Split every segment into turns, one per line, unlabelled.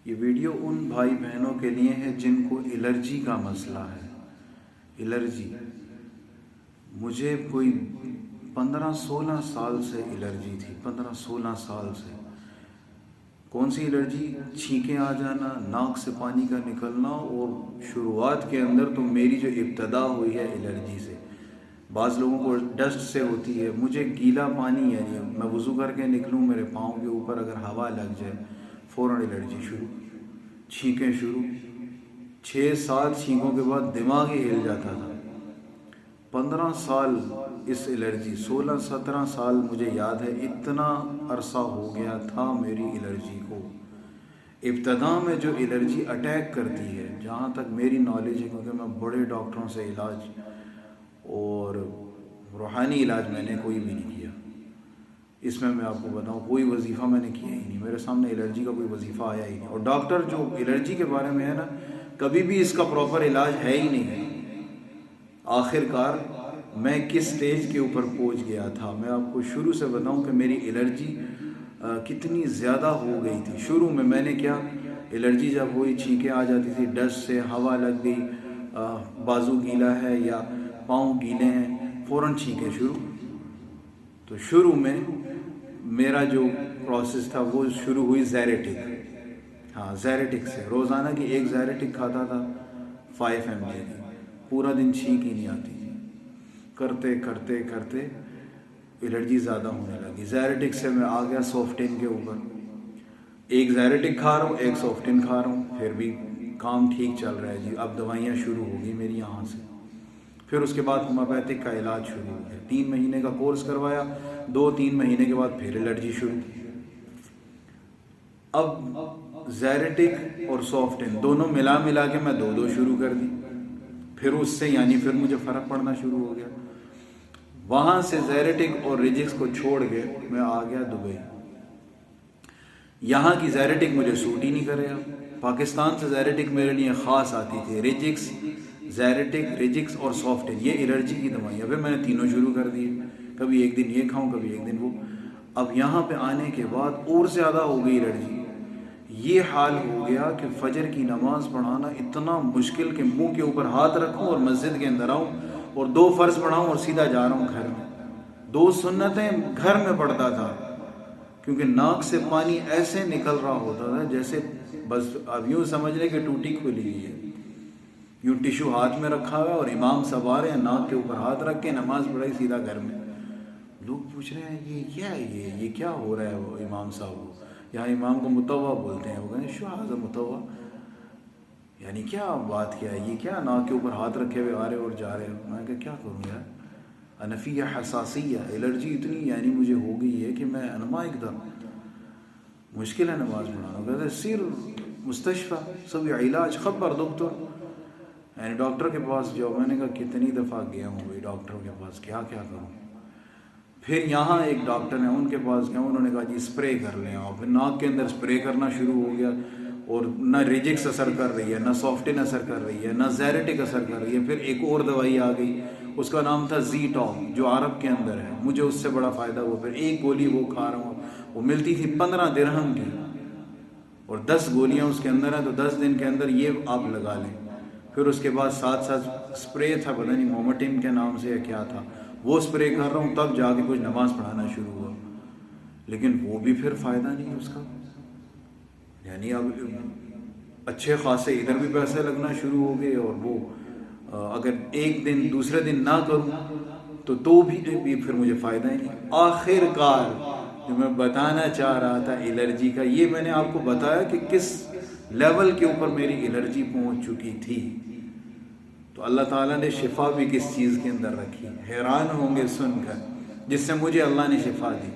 یہ ویڈیو ان بھائی بہنوں کے لیے ہے جن کو الرجی کا مسئلہ ہے۔ الرجی مجھے کوئی 15-16 سال سے الرجی تھی، 15-16 سال سے۔ کون سی الرجی؟ چھینکیں آ جانا، ناک سے پانی کا نکلنا، اور شروعات کے اندر تو میری جو ابتدا ہوئی ہے الرجی سے۔ بعض لوگوں کو ڈسٹ سے ہوتی ہے، مجھے گیلا پانی، یعنی میں وضو کر کے نکلوں، میرے پاؤں کے اوپر اگر ہوا لگ جائے فوراً الرجی شروع، چھینکیں شروع۔ 6-7 چھینکوں کے بعد دماغ ہی ہل جاتا تھا۔ 15 سال اس الرجی، 16-17 سال مجھے یاد ہے، اتنا عرصہ ہو گیا تھا میری الرجی کو۔ ابتدا میں جو الرجی اٹیک کرتی ہے، جہاں تک میری نالج ہے، کیونکہ میں بڑے ڈاکٹروں سے علاج اور روحانی علاج میں نے کوئی بھی نہیں کیا، اس میں آپ کو بتاؤں کوئی وظیفہ میں نے کیا ہی نہیں، میرے سامنے الرجی کا کوئی وظیفہ آیا ہی نہیں۔ اور ڈاکٹر جو الرجی کے بارے میں ہے نا، کبھی بھی اس کا پراپر علاج ہے ہی نہیں۔ آخر کار میں کس سٹیج کے اوپر پہنچ گیا تھا، میں آپ کو شروع سے بتاؤں کہ میری الرجی کتنی زیادہ ہو گئی تھی۔ شروع میں نے کیا، الرجی جب ہوئی، چھینکیں آ جاتی تھی، ڈسٹ سے ہوا لگ گئی، بازو گیلا ہے یا پاؤں گیلے ہیں، فوراً چھینکیں شروع۔ تو شروع میں میرا جو پروسیس تھا وہ شروع ہوئی زیریٹک، زیریٹک سے۔ روزانہ کی ایک زیریٹک کھاتا تھا 5 mg کی، پورا دن چھینک ہی نہیں آتی تھی۔ کرتے کرتے کرتے الرجی زیادہ ہونے لگی۔ زیریٹک سے میں آ گیا سوفٹین کے اوپر، ایک زیریٹک کھا رہا ہوں، ایک سوفٹین کھا رہا ہوں، پھر بھی کام ٹھیک چل رہا ہے جی۔ اب دوائیاں شروع ہو گئی میری یہاں سے۔ پھر اس کے بعد ہومیوپیتھک کا علاج شروع ہو گیا، 3 مہینے کا کورس کروایا، 2-3 مہینے کے بعد پھر الرجی شروع۔ اب زیریٹک اور سوفٹین دونوں ملا کے میں 2 شروع کر دی۔ پھر اس سے یعنی پھر مجھے فرق پڑنا شروع ہو گیا۔ وہاں سے زیریٹک اور ریجکس کو چھوڑ کے میں آ گیا دبئی۔ یہاں کی زیریٹک مجھے سوٹ ہی نہیں کرے۔ پاکستان سے زیریٹک میرے لیے خاص آتی تھی، ریجکس، زیریٹک، ریجکس اور سوفٹین، یہ الرجی کی دوائیاں۔ پھر میں نے تینوں شروع کر دی، کبھی ایک دن یہ کھاؤں، کبھی ایک دن وہ۔ اب یہاں پہ آنے کے بعد اور زیادہ ہو گئی الرجی۔ یہ حال ہو گیا کہ فجر کی نماز پڑھانا اتنا مشکل کہ منہ کے اوپر ہاتھ رکھوں اور مسجد کے اندر آؤں اور 2 فرض پڑھاؤں اور سیدھا جا رہا ہوں گھر میں۔ 2 سنتیں گھر میں پڑھتا تھا، کیونکہ ناک سے پانی ایسے نکل رہا ہوتا تھا جیسے بس اب یوں سمجھ لیں کہ ٹوٹی کھلی ہوئی ہے۔ یوں ٹیشو ہاتھ میں رکھا ہوا ہے اور امام صاحب آ رہے ہیں، ناک کے اوپر ہاتھ رکھ کے نماز پڑھائی، سیدھا گھر میں۔ لوگ پوچھ رہے ہیں یہ کیا ہے، یہ کیا ہو رہا ہے؟ وہ امام صاحب کو یہاں امام کو متوا بولتے ہیں، وہ کہیں شو حاضر متوا، یعنی کیا بات کیا ہے، یہ کیا ناک کے اوپر ہاتھ رکھے ہوئے آ رہے اور جا رہے ہیں۔ میں کہا کیا کروں یار، انفیہ حساسیہ، الرجی اتنی یعنی مجھے ہو گئی ہے کہ میں انما اقدام مشکل ہے نماز پڑھانا۔ کہتے سیر مستشفیٰ سب علاج خبر دکتر، یعنی ڈاکٹر کے پاس جاؤ۔ میں نے کہا کتنی دفعہ گیا ہوں بھائی ڈاکٹروں کے پاس، کیا کروں۔ پھر یہاں ایک ڈاکٹر ہیں، ان کے پاس گیا، انہوں نے کہا جی اسپرے کر لیں آپ۔ پھر ناک کے اندر اسپرے کرنا شروع ہو گیا، اور نہ ریجکس اثر کر رہی ہے، نہ سافٹن اثر کر رہی ہے، نہ زیریٹک اثر کر رہی ہے۔ پھر ایک اور دوائی آ گئی، اس کا نام تھا زی ٹاپ، جو عرب کے اندر ہے، مجھے اس سے بڑا فائدہ ہوا۔ پھر ایک گولی وہ کھا رہا ہوں، وہ ملتی تھی 15 درہم کی، اور 10 گولیاں اس کے اندر ہیں، تو 10 دن کے اندر یہ آپ لگا لیں۔ پھر اس کے بعد ساتھ اسپرے تھا، پتہ نہیں مومٹن کے نام سے یا کیا تھا، وہ اسپرے کر رہا ہوں، تب جا کے کچھ نماز پڑھانا شروع ہوا۔ لیکن وہ بھی پھر فائدہ نہیں اس کا، یعنی اب اچھے خاصے ادھر بھی پیسے لگنا شروع ہو گئے، اور وہ اگر ایک دن دوسرے دن نہ کروں تو بھی پھر مجھے فائدہ ہی نہیں۔ آخر کار جو میں بتانا چاہ رہا تھا الرجی کا، یہ میں نے آپ کو بتایا کہ کس لیول کے اوپر میری الرجی پہنچ چکی تھی۔ تو اللہ تعالیٰ نے شفا بھی کس چیز کے اندر رکھی، حیران ہوں گے سن کر، جس سے مجھے اللہ نے شفا دی۔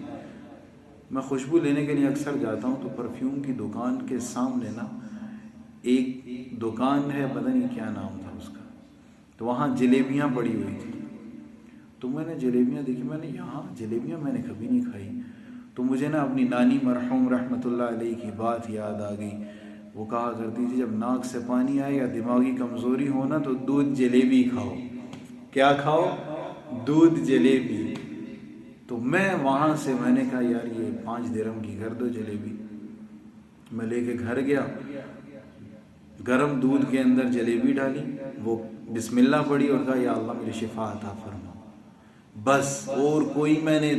میں خوشبو لینے کے لیے اکثر جاتا ہوں، تو پرفیوم کی دکان کے سامنے نا ایک دکان ہے، پتہ نہیں کیا نام تھا اس کا، تو وہاں جلیبیاں پڑی ہوئی تھی۔ تو میں نے جلیبیاں دیکھی، میں نے یہاں جلیبیاں میں نے کبھی نہیں کھائی، تو مجھے نا اپنی نانی مرحوم رحمۃ اللہ علیہ کی بات یاد آ گئی۔ وہ کہا کرتی تھی جب ناک سے پانی آئے یا دماغی کمزوری ہو نا، تو دودھ جلیبی کھاؤ۔ کیا کھاؤ؟ دودھ جلیبی۔ تو میں وہاں سے میں نے کہا یار یہ 5 درہم کی کر دو جلیبی۔ میں لے کے گھر گیا، گرم دودھ کے اندر جلیبی ڈالی، وہ بسم اللہ پڑھی اور کہا یا اللہ مجھے شفا عطا فرما، بس اور کوئی میں نے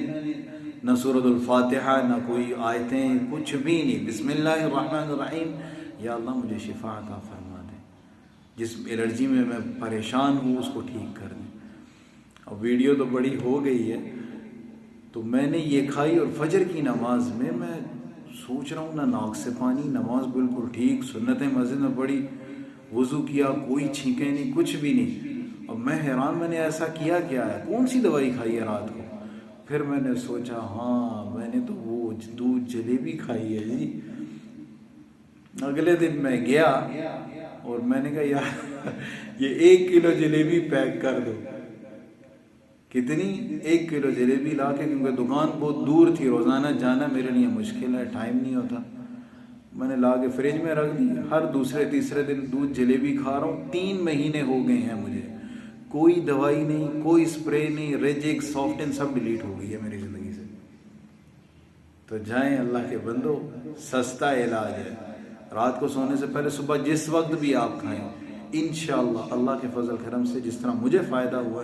نہ سورۃ الفاتحہ نہ کوئی آیتیں، کچھ بھی نہیں، بسم اللہ الرحمن الرحیم، یا اللہ مجھے شفا عطا فرما دے، جس الرجی میں میں پریشان ہوں اس کو ٹھیک کر دیں۔ اب ویڈیو تو بڑی ہو گئی ہے، تو میں نے یہ کھائی اور فجر کی نماز میں سوچ رہا ہوں نہ ناک سے پانی، نماز بالکل ٹھیک، سنتیں مسجد میں پڑھی، وضو کیا، کوئی چھینکیں نہیں، کچھ بھی نہیں۔ اب میں حیران، میں نے ایسا کیا ہے، کون سی دوائی کھائی ہے رات کو؟ پھر میں نے سوچا ہاں میں نے تو وہ دودھ جلیبی کھائی ہے جی۔ اگلے دن میں گیا اور میں نے کہا یار یہ 1 کلو جلیبی پیک کر دو۔ کتنی؟ 1 کلو جلیبی لا کے، کیونکہ دکان بہت دور تھی، روزانہ جانا میرے لیے مشکل ہے، ٹائم نہیں ہوتا، میں نے لا کے فریج میں رکھ دی۔ ہر دوسرے تیسرے دن دودھ جلیبی کھا رہا ہوں، 3 مہینے ہو گئے ہیں مجھے، کوئی دوائی نہیں، کوئی اسپرے نہیں، ریجکس سافٹن سب ڈیلیٹ ہو گئی ہے میری زندگی سے۔ تو جائیں اللہ کے بندو، سستا علاج ہے، رات کو سونے سے پہلے صبح جس وقت بھی آپ کھائیں، انشاءاللہ اللہ کے فضل کرم سے جس طرح مجھے فائدہ ہوا ہے